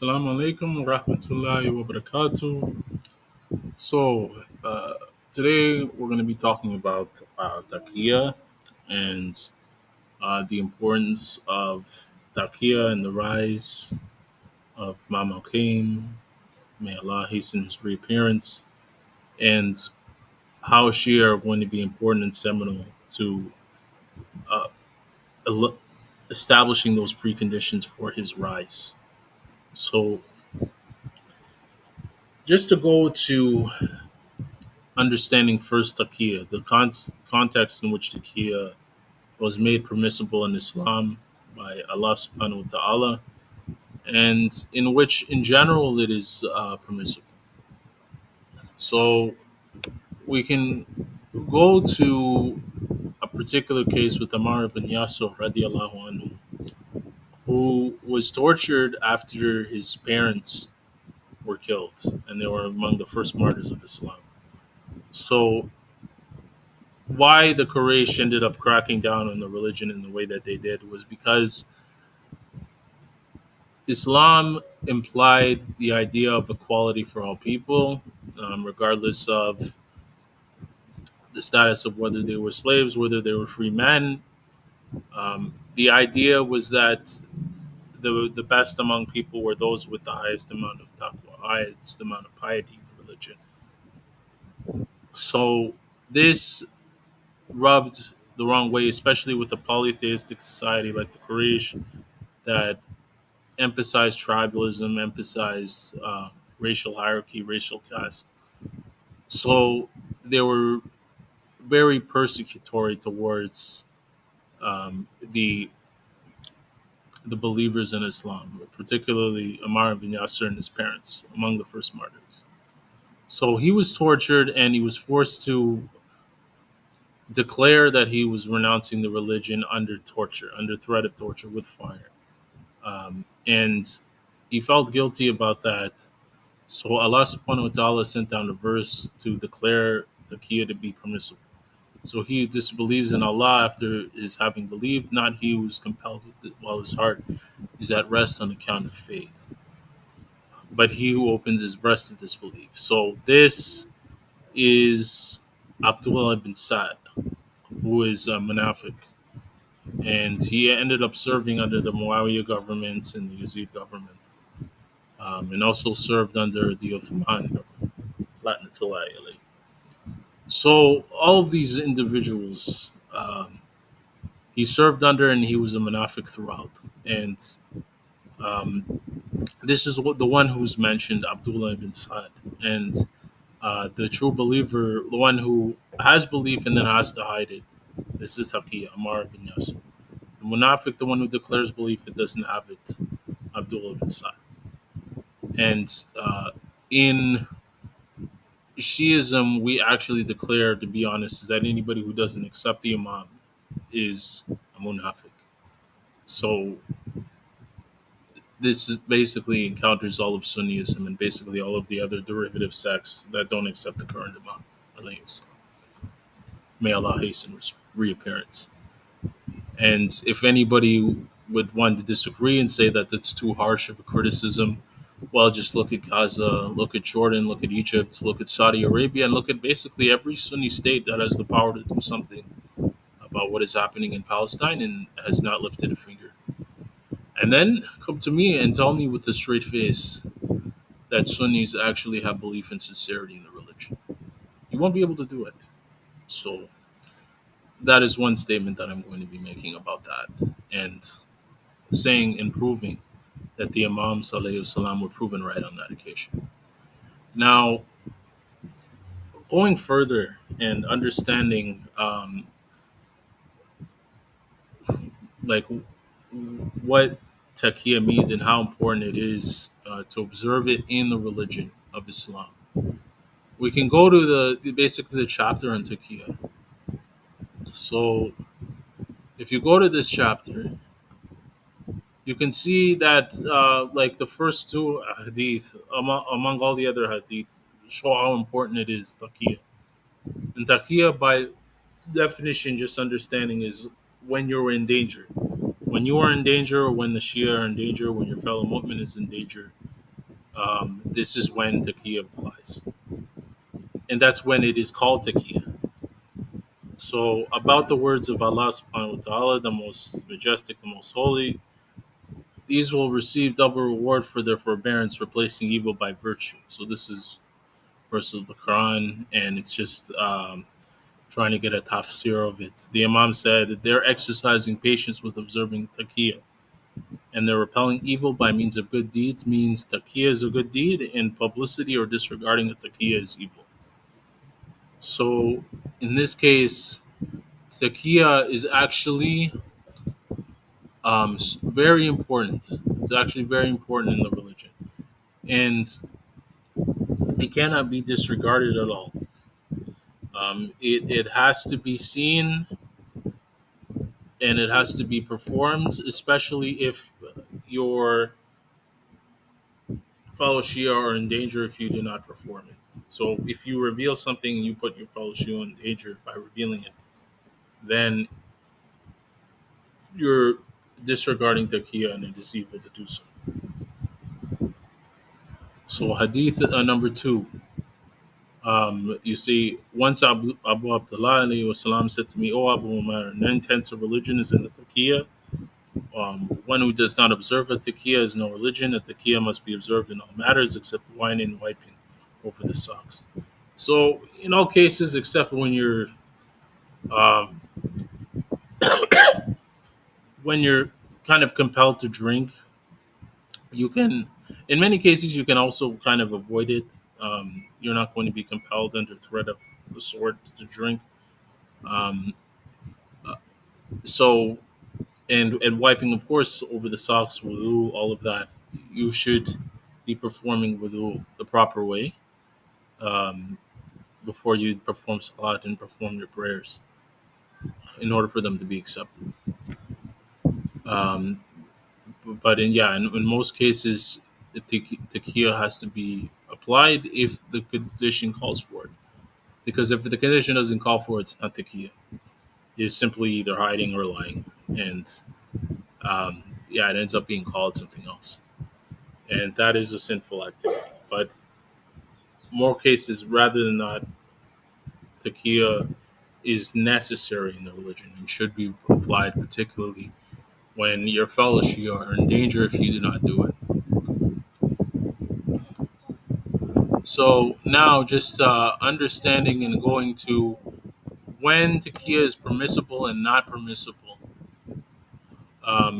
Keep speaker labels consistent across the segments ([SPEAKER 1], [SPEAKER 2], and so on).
[SPEAKER 1] Assalamu alaikum wa rahmatullahi wa barakatuh. So, today we're going to be talking about Taqiyyah and the importance of Taqiyyah and the rise of Imam al-Qaim. May Allah hasten his reappearance, and how Shia are going to be important and seminal to uh, el- establishing those preconditions for his rise. So, just to go to understanding first Taqiyyah, the context in which Taqiyyah was made permissible in Islam by Allah subhanahu wa ta'ala, and in which, in general, it is permissible. So we can go to a particular case with Ammar ibn Yasir radiallahu anhu, who was tortured after his parents were killed, and they were among the first martyrs of Islam. So why the Quraysh ended up cracking down on the religion in the way that they did was because Islam implied the idea of equality for all people, regardless of the status of whether they were slaves, whether they were free men. The idea was that the best among people were those with the highest amount of taqwa, highest amount of piety in the religion. So this rubbed the wrong way, especially with a polytheistic society like the Quraysh that emphasized tribalism, emphasized racial hierarchy, racial caste. So they were very persecutory towards the believers in Islam, particularly Ammar bin Yasir and his parents, among the first martyrs. So he was tortured and he was forced to declare that he was renouncing the religion under torture, under threat of torture with fire. And he felt guilty about that. So Allah subhanahu wa ta'ala sent down a verse to declare taqiyya to be permissible. So he who disbelieves in Allah after his having believed, not he who is compelled with it while his heart is at rest on account of faith, but he who opens his breast to disbelief. So this is Abdullah ibn Sa'd, who is a Munafiq, and he ended up serving under the Muawiyah government and the Yazid government, and also served under the Uthman government. Latinatullahi alayhi. So all of these individuals he served under, and he was a Munafiq throughout. And um, this is what the one who's mentioned, Abdullah ibn Sa'd, and the true believer, the one who has belief and then has to hide it. This is Taqiyya, Ammar ibn Yasir. The Munafiq, the one who declares belief and doesn't have it, Abdullah ibn Sa'd. And in Shi'ism, we actually declare, to be honest, is that anybody who doesn't accept the Imam is a Munafiq. So this is basically encounters all of Sunniism and basically all of the other derivative sects that don't accept the current Imam. May Allah hasten his reappearance. And if anybody would want to disagree and say that that's too harsh of a criticism, well, just look at Gaza, look at Jordan, look at Egypt, look at Saudi Arabia, and look at basically every Sunni state that has the power to do something about what is happening in Palestine and has not lifted a finger. And then come to me and tell me with a straight face that Sunnis actually have belief and sincerity in the religion. You won't be able to do it. So that is one statement that I'm going to be making about that. And saying and proving that the Imam Saleh Salam were proven right on that occasion. Now, going further and understanding like what taqiyya means and how important it is to observe it in the religion of Islam. We can go to basically the chapter on taqiyya. So if you go to this chapter, you can see that like the first two hadith among all the other hadith show how important it is taqiyya. And taqiyya by definition, just understanding, is when you're in danger. When you are in danger, or when the Shia are in danger, when your fellow mu'min is in danger, this is when Taqiyyah applies. And that's when it is called Taqiyyah. So, about the words of Allah subhanahu wa ta'ala, the most majestic, the most holy, these will receive double reward for their forbearance, replacing evil by virtue. So, this is verse of the Quran, and it's just trying to get a tafsir of it. The Imam said they're exercising patience with observing Taqiyyah, and they're repelling evil by means of good deeds means Taqiyyah is a good deed, and publicity or disregarding a Taqiyyah is evil. So, in this case, Taqiyyah is actually very important. It's actually very important in the religion, and it cannot be disregarded at all. It has to be seen and it has to be performed, especially if your fellow Shia are in danger if you do not perform it. So if you reveal something and you put your fellow Shia in danger by revealing it, then you're disregarding Taqiyyah and it is evil to do so. So hadith number 2. You see, once Abu Abdullah alayhi wasalam said to me, "O Abu Umar, 9/10 of religion is in the Taqiyyah. One who does not observe a Taqiyyah is no religion. A Taqiyyah must be observed in all matters except wine and wiping over the socks." So, in all cases, except um, when you're kind of compelled to drink, you can. In many cases, you can also kind of avoid it. You're not going to be compelled under threat of the sword to drink. Um, so and wiping, of course, over the socks, wudu, all of that, you should be performing wudu the proper way um, before you perform salat and perform your prayers in order for them to be accepted. Um, but in most cases, the taqiya has to be applied if the condition calls for it. Because if the condition doesn't call for it, it's not taqiya. It's simply either hiding or lying, and it ends up being called something else, and that is a sinful activity. But more cases, rather than not, taqiya is necessary in the religion and should be applied, particularly when your fellow Shia are in danger if you do not do it. So now, just understanding and going to when taqiya is permissible and not permissible.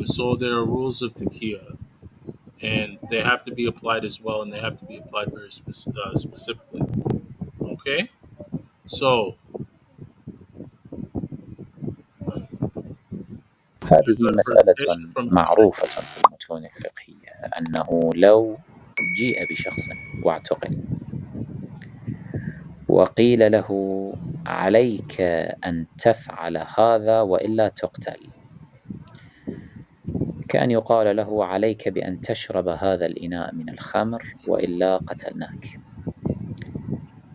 [SPEAKER 1] So there are rules of taqiya, and they have to be applied as well, and they have to be applied very specifically. Okay, so
[SPEAKER 2] هذه
[SPEAKER 1] there's a
[SPEAKER 2] مسألة
[SPEAKER 1] presentation from the Sheikh.
[SPEAKER 2] معروفة في المتون الفقهية أنه لو جيء بشخص واعتقل وقيل له عليك أن تفعل هذا وإلا تقتل، كأن يقال له عليك بأن تشرب هذا الإناء من الخمر وإلا قتلناك.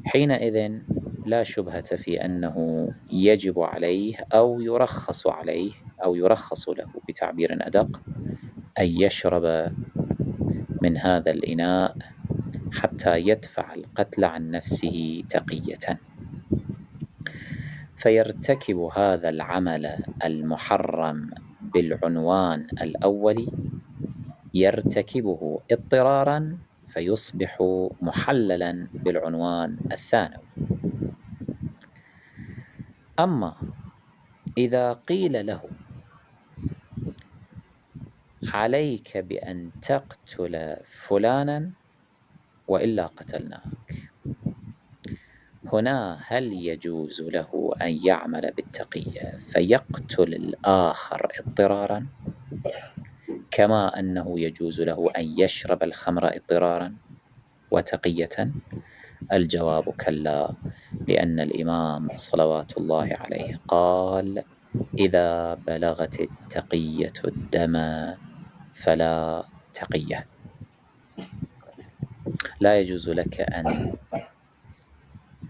[SPEAKER 2] حينئذ لا شبهة في أنه يجب عليه أو يرخص عليه أو يرخص له بتعبير أدق أن يشرب من هذا الإناء حتى يدفع القتل عن نفسه تقية، فيرتكب هذا العمل المحرم بالعنوان الأول يرتكبه اضطرارا فيصبح محللا بالعنوان الثانوي. أما إذا قيل له عليك بأن تقتل فلانا وإلا قتلناك، هنا هل يجوز له أن يعمل بالتقية فيقتل الآخر اضطرارا كما أنه يجوز له أن يشرب الخمر اضطرارا وتقية؟ الجواب كلا، لأن الإمام صلوات الله عليه قال: إذا بلغت التقية الدم فلا تقية. لا يجوز لك أن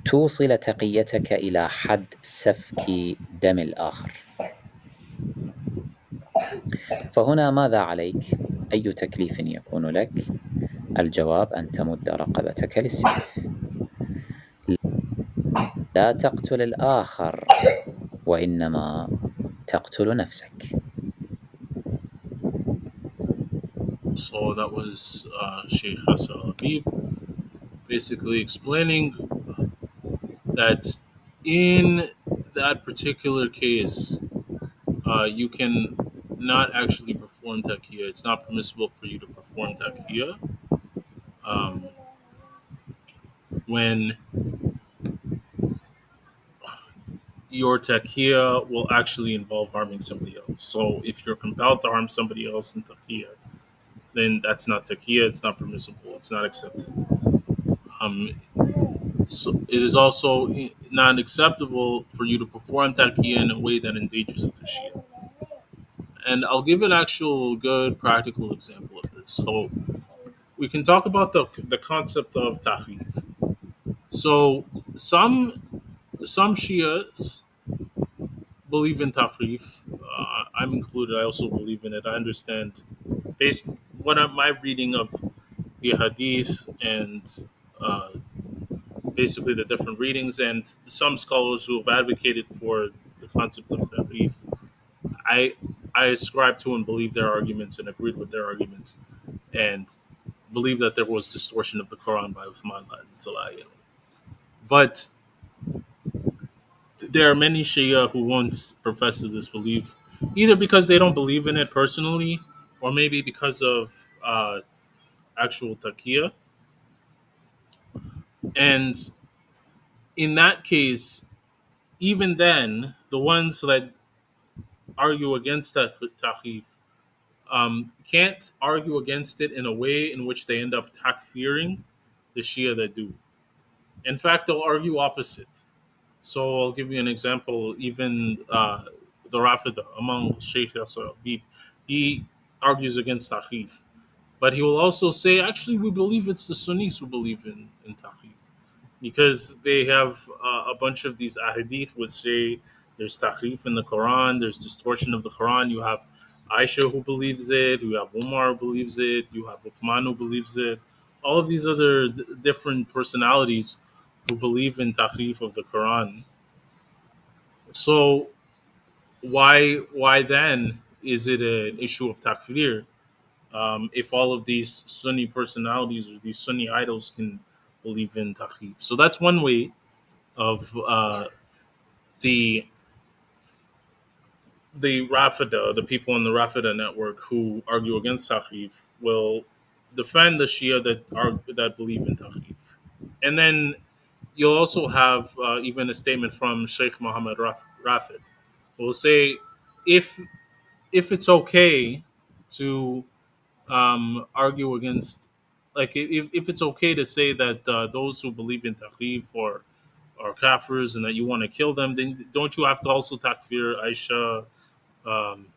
[SPEAKER 2] توصل تقيتك إلى حد سفك دم الآخر. فهنا ماذا عليك؟ أي تكليف يكون لك؟ الجواب أن تمد رقبتك للسيف. لا تقتل الآخر وإنما تقتل نفسك.
[SPEAKER 1] So that was Sheikh Hassan Al-Habib basically explaining that in that particular case, you can not actually perform taqiyyah. It's not permissible for you to perform taqiyyah um, when your taqiyyah will actually involve harming somebody else. So if you're compelled to harm somebody else in taqiyyah, then that's not taqiyyah. It's not permissible. It's not accepted. Um, so it is also not acceptable for you to perform taqiyyah in a way that endangers the Shia. And I'll give an actual good practical example of this. So we can talk about the concept of tahrif. So some some Shias believe in tahrif. I'm included. I also believe in it. I understand based my reading of the hadith and uh, basically the different readings and some scholars who have advocated for the concept of tahrif. I I ascribe to and believe their arguments and agreed with their arguments and believe that there was distortion of the Quran by Uthman al. But there are many Shia who once professes this belief, either because they don't believe in it personally, or maybe because of actual taqiyyah. And in that case, even then, the ones that argue against that tahrif can't argue against it in a way in which they end up takfiring the Shia that do. In fact, they'll argue opposite. So I'll give you an example. Even the Rafida among Sheikh Yasser, he argues against Tahrif. But he will also say, actually, we believe it's the Sunnis who believe in Tahrif. Because they have a bunch of these ahadith which say there's tahrif in the Quran, there's distortion of the Quran. You have Aisha who believes it, you have Umar who believes it, you have Uthman who believes it. All of these other different personalities who believe in tahrif of the Quran. So why then is it an issue of takfir if all of these Sunni personalities or these Sunni idols can believe in tahrif? So that's one way of the the Rafida, the people in the Rafida network who argue against Tahrif, will defend the Shia that believe in Tahrif. And then you'll also have even a statement from Sheikh Muhammad Rafid, who will say if it's okay to argue against, like if it's okay to say that those who believe in Tahrif or kafirs and that you want to kill them, then don't you have to also takfir Aisha, um,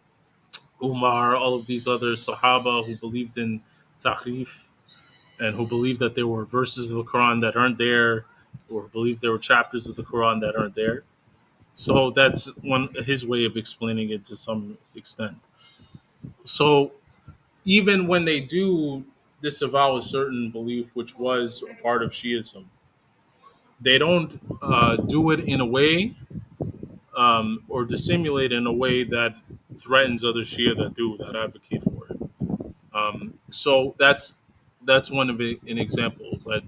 [SPEAKER 1] Umar, all of these other Sahaba who believed in Tahrif and who believed that there were verses of the Quran that aren't there, or believed there were chapters of the Quran that aren't there. So that's one his way of explaining it to some extent. So even when they do disavow a certain belief, which was a part of Shi'ism, they don't do it in a way or dissimulate in a way that threatens other Shia that advocate for it. So that's one of an examples that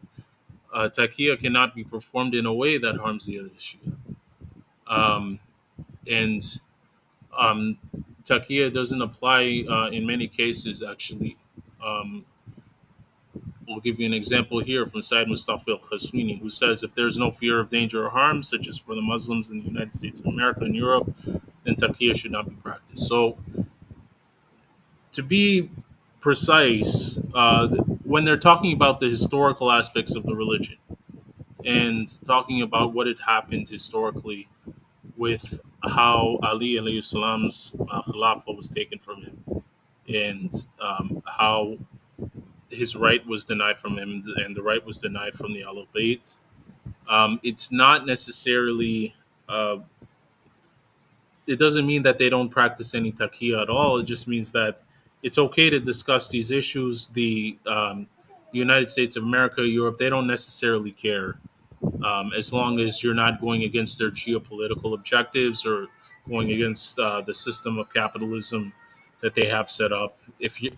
[SPEAKER 1] taqiya cannot be performed in a way that harms the other Shia, um, and um, taqiya doesn't apply in many cases. Actually, um, we'll give you an example here from Said Mustafa al-Qazwini, who says if there's no fear of danger or harm, such as for the Muslims in the United States of America and Europe, then taqiya should not be practiced. So to be precise, when they're talking about the historical aspects of the religion and talking about what had happened historically with how Ali alayhi salam's khilafah was taken from him and how his right was denied from him and the right was denied from the Al-Bayt, it's not necessarily uh, it doesn't mean that they don't practice any taqiyya at all. It just means that it's okay to discuss these issues. The the United States of America, Europe, they don't necessarily care, as long as you're not going against their geopolitical objectives or going against the system of capitalism that they have set up. If you,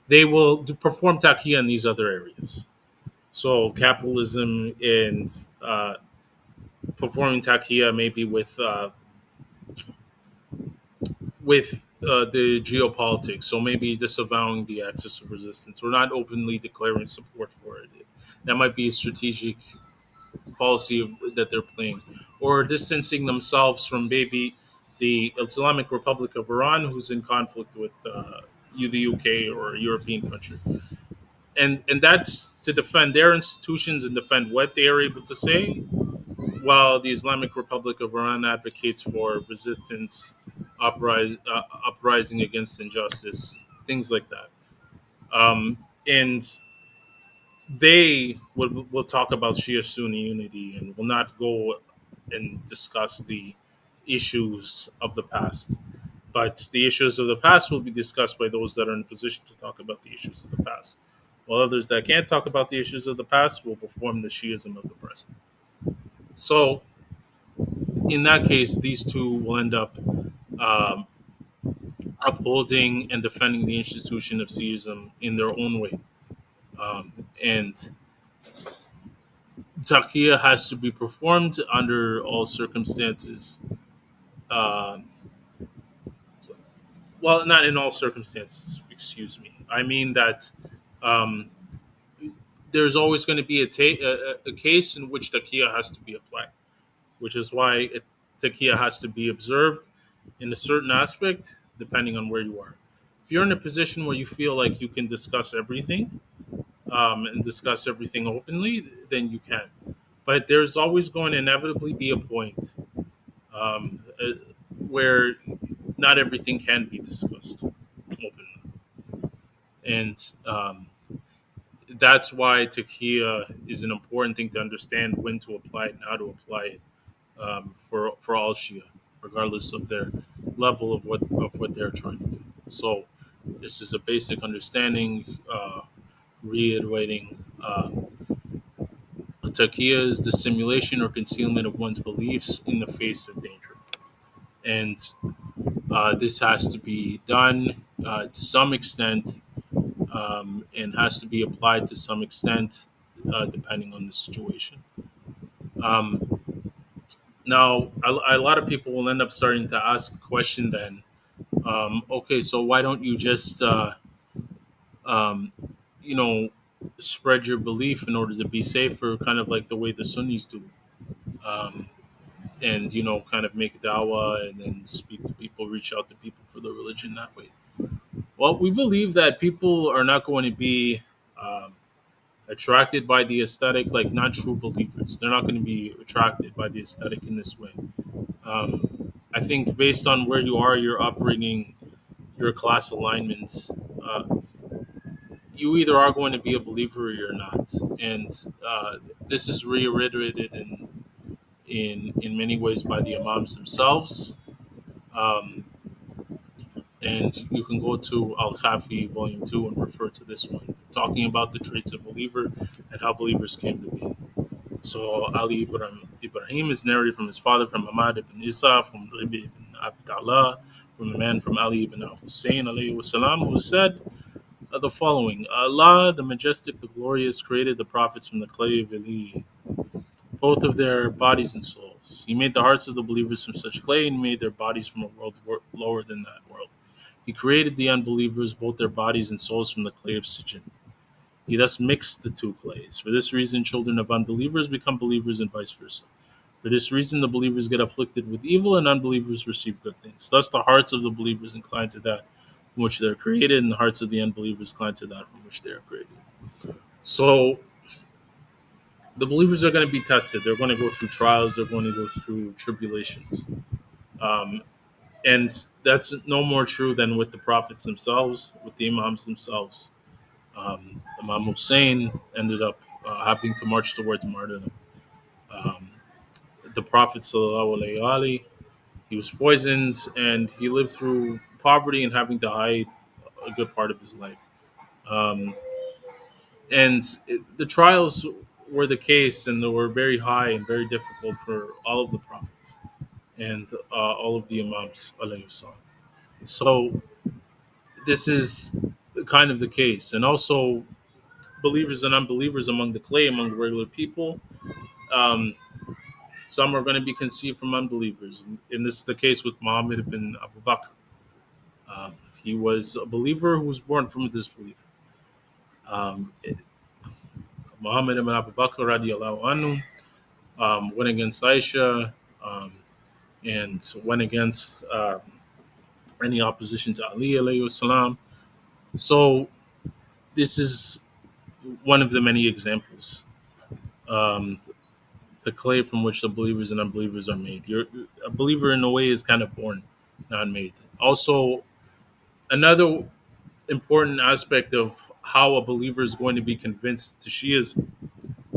[SPEAKER 1] they will perform taqiyyah in these other areas. So capitalism and performing taqiyyah maybe with the geopolitics. So maybe disavowing the axis of resistance or not openly declaring support for it. That might be a strategic policy that they're playing, or distancing themselves from maybe the Islamic Republic of Iran, who's in conflict with the UK or a European country, and that's to defend their institutions and defend what they are able to say, while the Islamic Republic of Iran advocates for resistance, uprising against injustice, things like that. And they will talk about Shia Sunni unity and will not go and discuss the issues of the past. But the issues of the past will be discussed by those that are in a position to talk about the issues of the past, while others that can't talk about the issues of the past will perform the Shi'ism of the present. So, in that case, these two will end up um, upholding and defending the institution of Shi'ism in their own way. And Taqiyyah has to be performed under all circumstances. Uh, well, not in all circumstances, excuse me. I mean that um, there's always going to be a case in which Taqiyyah has to be applied, which is why Taqiyyah has to be observed in a certain aspect depending on where you are. If you're in a position where you feel like you can discuss everything and discuss everything openly, then you can. But there's always going to inevitably be a point where not everything can be discussed openly, and that's why taqiya is an important thing to understand when to apply it and how to apply it for all Shia, regardless of their level of what they're trying to do. So this is a basic understanding. Reiterating, taqiya is the simulation or concealment of one's beliefs in the face of danger, and this has to be done to some extent and has to be applied to some extent depending on the situation. Um, Now, a lot of people will end up starting to ask the question then, okay, so why don't you just, um, you know, spread your belief in order to be safer, kind of like the way the Sunnis do, um, and, kind of make dawah and then speak to people, reach out to people for the religion that way? Well, we believe that people are not going to be um, attracted by the aesthetic like not true believers. They're not going to be attracted by the aesthetic in this way. I think based on where you are, your upbringing, your class alignments, uh, you either are going to be a believer or you're not. And this is reiterated in many ways by the imams themselves. Um, and you can go to Al-Khafi Volume 2 and refer to this one, talking about the traits of believer and how believers came to be. So Ibrahim is narrated from his father, from Ahmad ibn Isa, from Rabi ibn Abdullah, from a man from Ali ibn Hussein alayhi wasalam, who said the following: Allah, the Majestic, the Glorious, created the prophets from the clay of Eli, both of their bodies and souls. He made the hearts of the believers from such clay and made their bodies from a world lower than that world. He created the unbelievers, both their bodies and souls, from the clay of Sijin. He thus mixed the two clays. For this reason, children of unbelievers become believers and vice versa. For this reason, the believers get afflicted with evil and unbelievers receive good things. Thus, the hearts of the believers incline to that from which they are created, and the hearts of the unbelievers incline to that from which they are created. So, the believers are going to be tested. They're going to go through trials. They're going to go through tribulations. Um, and that's no more true than with the prophets themselves, with the imams themselves. Imam Hussein ended up having to march towards martyrdom. Um, the Prophet sallallahu alaihi wasallam, he was poisoned and he lived through poverty and having to hide a good part of his life. Um, And the trials were the case, and they were very high and very difficult for all of the prophets and all of the imams. Alayhi salam. So this is kind of the case, and also believers and unbelievers among the clay, among the regular people. Um, some are going to be conceived from unbelievers, and this is the case with Muhammad ibn Abu Bakr. Um, he was a believer who was born from a disbeliever. Um, Muhammad ibn Abu Bakr radiallahu anhu went against Aisha um, and went against any opposition to Ali alayhi salam. So this is one of the many examples. Um, the clay from which the believers and unbelievers are made. A believer in a way is kind of born, not made. Also, another important aspect of how a believer is going to be convinced to Shi'ism.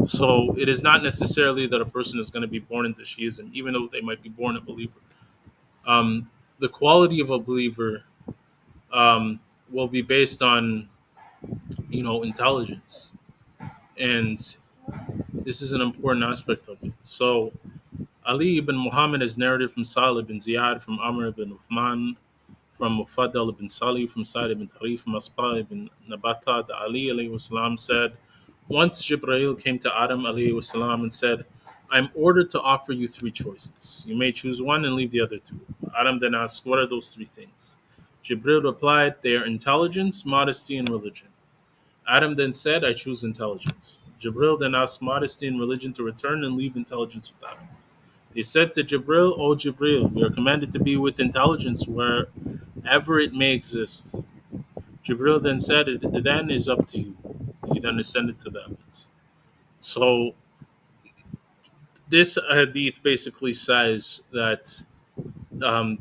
[SPEAKER 1] So it is not necessarily that a person is going to be born into Shi'ism, even though they might be born a believer. The quality of a believer um, will be based on intelligence, and this is an important aspect of it. So Ali ibn Muhammad is narrated from Salih ibn Ziyad, from Amr ibn Uthman, from Mufaddal ibn Salih, from Sa'id ibn Tarif, from Aspa ibn Nabata, that Ali alayhi salam said, once Jibreel came to Adam alayhi salam and said, I'm ordered to offer you three choices. You may choose one and leave the other two. Adam then asked, what are those three things? Jibreel replied, they are intelligence, modesty, and religion. Adam then said, I choose intelligence. Jibreel then asked modesty and religion to return and leave intelligence with Adam. He said to Jibril, O Jibril, we are commanded to be with intelligence wherever it may exist. Jibril then said, it then is up to you. He then ascended to the heavens. So this hadith basically says that um,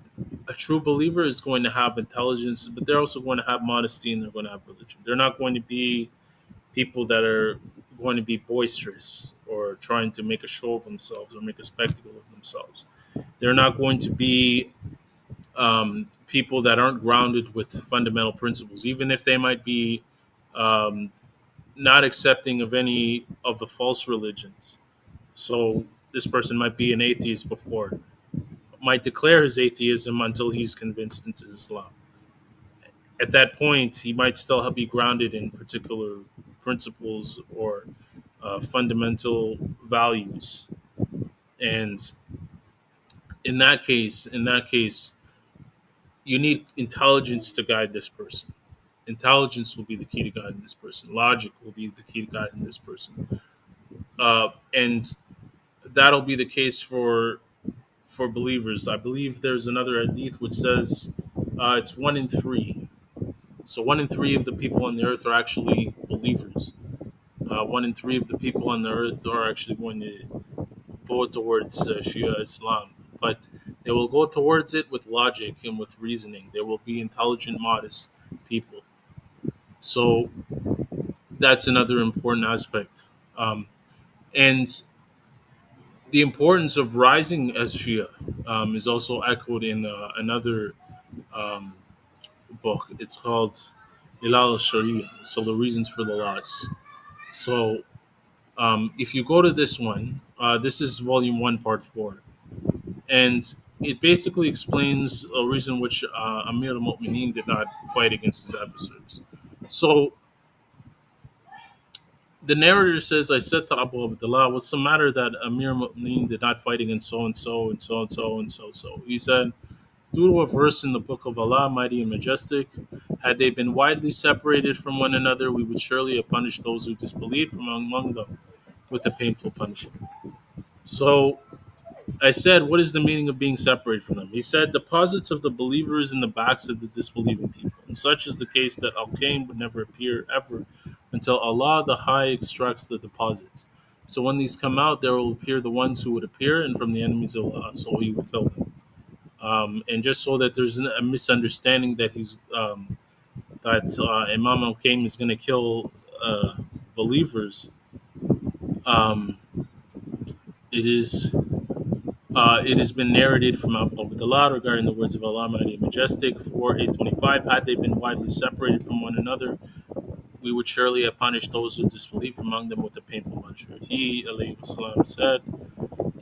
[SPEAKER 1] a true believer is going to have intelligence, but they're also going to have modesty and they're going to have religion. They're not going to be people that are going to be boisterous or trying to make a show of themselves or make a spectacle of themselves. They're not going to be people that aren't grounded with fundamental principles, even if they might be um, not accepting of any of the false religions. So this person might be an atheist before, might declare his atheism until he's convinced into Islam. At that point, he might still be grounded in particular principles or fundamental values, and in that case, you need intelligence to guide this person. Intelligence will be the key to guiding this person. Logic will be the key to guiding this person, and that'll be the case for believers. I believe there's another hadith which says it's one in three. So one in three of the people on the earth are actually believers. One in three of the people on the earth are actually going to go towards Shia Islam, but they will go towards it with logic and with reasoning. They will be intelligent, modest people. So that's another important aspect. And the importance of rising as Shia is also echoed in another um, book. It's called Ilal al-Sharia, so the reasons for the laws. So if you go to this one, this is volume 1, part 4. And it basically explains a reason which Amir al-Mu'mineen did not fight against his adversaries. So the narrator says, I said to Abu Abdullah, what's the matter that Amir al-Mu'mineen did not fight against so and so and so and so and so so? He said, due to a verse in the book of Allah, mighty and majestic, had they been widely separated from one another, we would surely have punished those who disbelieved from among them with a painful punishment. So I said, what is the meaning of being separated from them? He said, deposits of the believers in the backs of the disbelieving people. And such is the case that Al-Qaim would never appear ever until Allah the High extracts the deposits. So when these come out, there will appear the ones who would appear, and from the enemies of Allah, so He would kill them. And just so that there's a misunderstanding that Imam Al-Qaim is going to kill believers, um, it is it has been narrated from Abu Abdullah regarding the words of Allah Mighty and Majestic 4825. Had they been widely separated from one another, we would surely have punished those who disbelieve among them with a painful punishment. He, alayhi wasalam, said,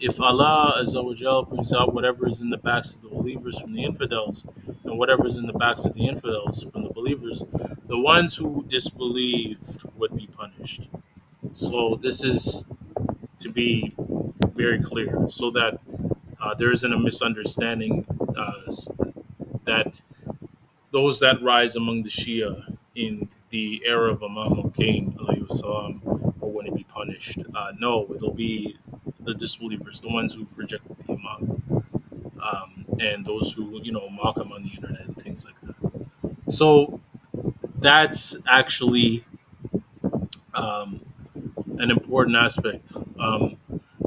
[SPEAKER 1] if Allah Azza wa Jal brings out whatever is in the backs of the believers from the infidels, and whatever is in the backs of the infidels from the believers, the ones who disbelieved would be punished. So this is to be very clear, so that there isn't a misunderstanding that those that rise among the Shia in the era of Imam al-Qaim alayhi salam are going to be punished. No, it'll be the disbelievers, the ones who rejected the Imam, and those who mock him on the internet and things like that. So that's actually um, an important aspect.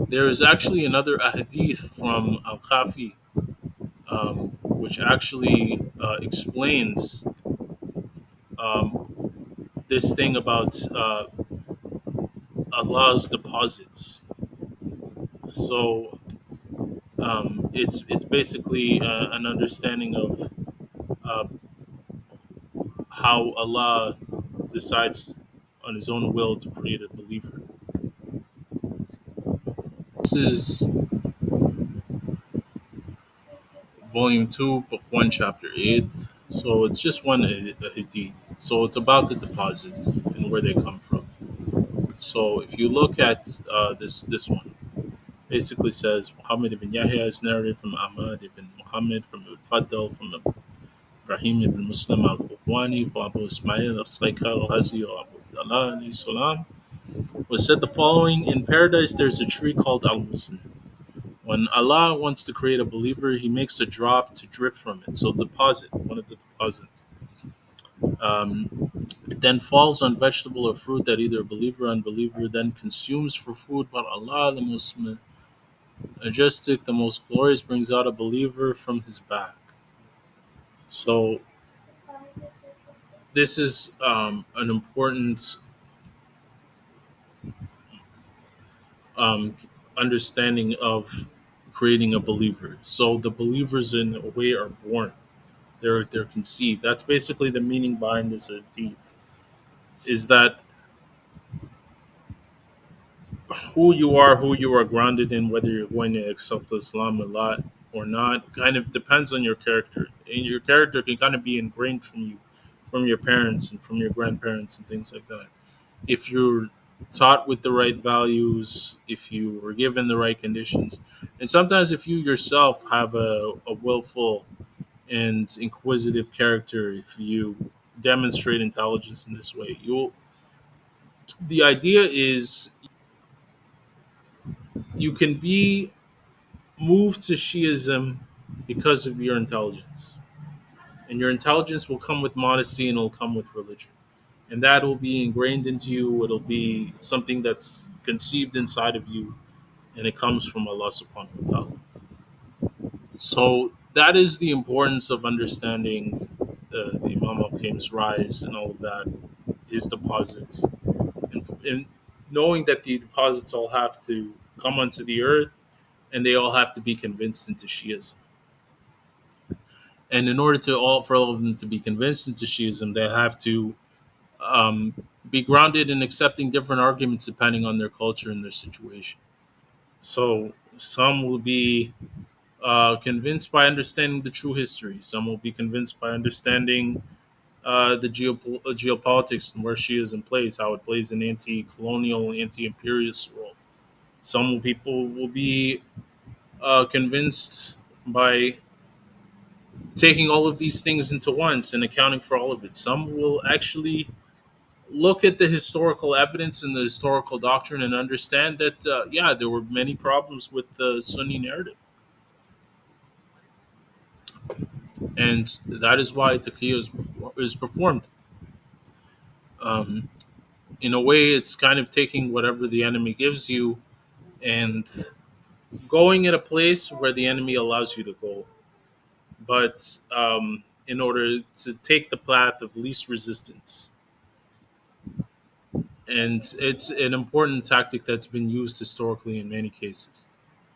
[SPEAKER 1] There is actually another hadith from Al-Kafi, which actually explains um, this thing about Allah's deposits. So it's basically an understanding of uh, how Allah decides on His own will to create a believer. This is volume 2, book 1, chapter 8. So it's just one hadith. So it's about the deposits and where they come from. So if you look at this one, basically says Muhammad ibn Yahya is narrated from Ahmad ibn Muhammad from Al-Fadl from Ibrahim ibn Muslim al-Qazwini from Abu Ismail al-Slaika al-Hazi or Abu Abdullah alayhi salam was said the following: in paradise there's a tree called al-Muslim. When Allah wants to create a believer, He makes a drop to drip from it. So deposit, one of the deposits. It then falls on vegetable or fruit that either a believer or unbeliever then consumes for food. But Allah, the most majestic, the most glorious, brings out a believer from his back. So this is an important um, understanding of creating a believer. So the believers, in a way, are born. They're conceived. That's basically the meaning behind this hadith. Is that who you are grounded in, whether you're going to accept Islam a lot or not, kind of depends on your character. And your character can kind of be ingrained from you, from your parents and from your grandparents and things like that. If you're taught with the right values, if you were given the right conditions, and sometimes if you yourself have a willful and inquisitive character, if you demonstrate intelligence in this way, you'll. The idea is you can be moved to Shi'ism because of your intelligence. And your intelligence will come with modesty and it'll come with religion. And that will be ingrained into you. It'll be something that's conceived inside of you and it comes from Allah subhanahu wa ta'ala. So that is the importance of understanding the Imam al Qaim's rise and all of that, his deposits, and knowing that the deposits all have to come onto the earth and they all have to be convinced into Shi'ism. And in order to for all of them to be convinced into Shi'ism, they have to um, be grounded in accepting different arguments depending on their culture and their situation. So some will be convinced by understanding the true history. Some will be convinced by understanding the geopolitics and where Shi'ism plays, how it plays an anti-colonial, anti-imperialist role. Some people will be convinced by taking all of these things into once and accounting for all of it. Some will actually look at the historical evidence and the historical doctrine and understand that, yeah, there were many problems with the Sunni narrative. And that is why Taqiyyah is performed. Um, in a way, it's kind of taking whatever the enemy gives you and going in a place where the enemy allows you to go. But in order to take the path of least resistance. And it's an important tactic that's been used historically in many cases.